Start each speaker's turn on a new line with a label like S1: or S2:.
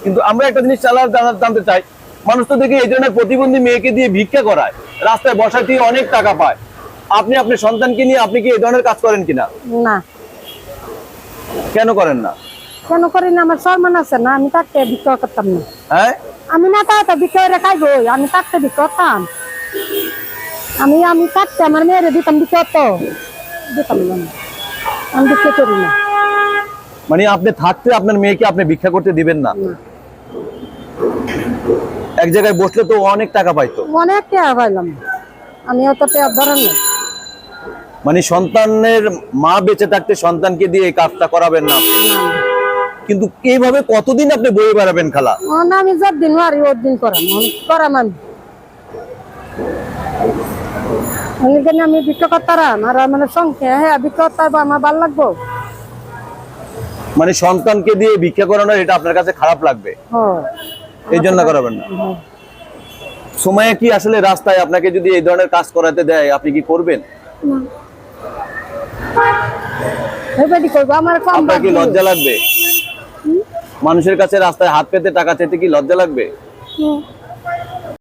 S1: কিন্তু আমরা একটা জিনিস জানতে চাই, মানুষ তো দেখি এই ধরনের প্রতিবন্ধী মেয়েকে দিয়ে ভিক্ষা করায়, রাস্তায় বসায় দিয়ে অনেক টাকা পায়। আপনি আপনার সন্তানকে নিয়ে আপনি কি এই ধরনের কাজ করেন কিনা?
S2: না।
S1: কেন করেন না?
S2: কেন করি না? আমার সম্মান আছে না, আমি তাকে ভিক্ষা করতাম না।
S1: হ্যাঁ,
S2: আমি না তাতে ভিক্ষা করে খাইবো, আমি তাকে ভিক্ষা করতাম। আমি থাকতে আমার মেয়েরে দিতাম ভিক্ষা, তো দিতাম না, আমি ভিক্ষা করি না।
S1: মানে আপনি থাকতে আপনার মেয়েকে আপনি ভিক্ষা করতে দিবেন না? এক জায়গায় বসলে তো অনেক টাকা পাইতো।
S2: অনেক টাকা পাইলাম, আমি অত টাকা ধরেন না।
S1: মানে সন্তানের মা বেঁচে থাকতে সন্তানকে দিয়ে এই কাজটা করাবেন না আপনি? কিন্তু এইভাবে কতদিন আপনি বয়ে বেড়াবেন খালা?
S2: আমি যতদিন পারি ওদিন করাম আমি ভিক্ষা করতাম। আর মানে সংখ্যা হ্যাঁ ভিক্ষা করতে আমার ভালো লাগবো।
S1: মানে সন্তানকে দিয়ে ভিক্ষা করানো এটা আপনার কাছে খারাপ লাগবে, এই জন্য করাবেন না? সময়ে কি আসলে রাস্তায় আপনাকে যদি এই ধরনের কাজ করাতে দেয় আপনি কি করবেন? আপনার কি লজ্জা লাগবে? মানুষের কাছে রাস্তায় হাত পেতে টাকা চাইতে কি লজ্জা লাগবে?